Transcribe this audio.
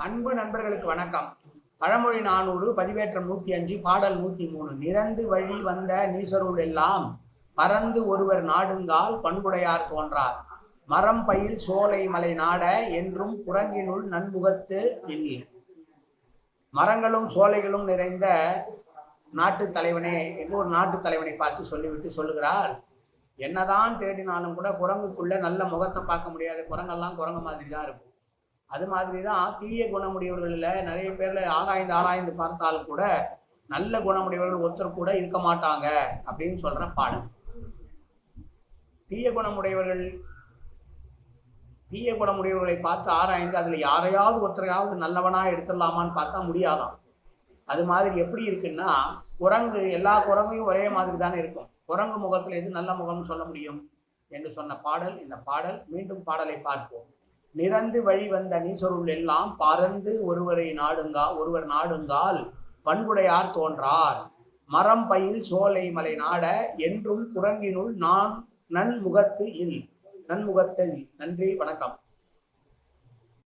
அன்பு நண்பர்களுக்கு வணக்கம். பழமொழி 400 பதிவேற்றம் 105 பாடல் 103. நிறந்து வழி வந்த நீசருள் எல்லாம் பறந்து ஒருவர் நாடுங்கால் பண்புடையார் தோன்றார். மரம் பயில் சோலை மலை நாட என்றும் குரங்கினுள் நன்முகத்து இல். மரங்களும் சோலைகளும் நிறைந்த நாட்டு தலைவனே என்று ஒரு நாட்டு தலைவனை பார்த்து சொல்லிவிட்டு சொல்லுகிறார், என்னதான் தேடினாலும் கூட குரங்குக்குள்ள நல்ல முகத்தை பார்க்க முடியாது. குரங்கெல்லாம் குரங்கு மாதிரி தான் இருக்கும். அது மாதிரி தான் தீய குணமுடையவர்களில் நிறைய பேரில் ஆராய்ந்து பார்த்தால் கூட நல்ல குணமுடையவர்கள் ஒருத்தர் கூட இருக்க மாட்டாங்க அப்படின்னு சொல்கிற பாடல். தீய குணமுடையவர்களை பார்த்து ஆராய்ந்து அதில் யாரையாவது ஒருத்தரையாவது நல்லவனாக எடுத்துடலாமான்னு பார்த்தா முடியாதான். அது மாதிரி எப்படி இருக்குன்னா, குரங்கு எல்லா குரங்கையும் ஒரே மாதிரி தானே இருக்கும். குரங்கு முகத்தில் எது நல்ல முகம்னு சொல்ல முடியும் என்று சொன்ன பாடல் இந்த பாடல். மீண்டும் பாடலை பார்ப்போம். நிறந்து வழி வந்த நீசருள் எல்லாம் பறந்து ஒருவர் நாடுங்கால் பண்புடையார் தோன்றார். மரம் பயில் சோலை மலை நாட என்றும் குரங்கினுள் நன்முகத்து இல். நன்முகத்தில். நன்றி, வணக்கம்.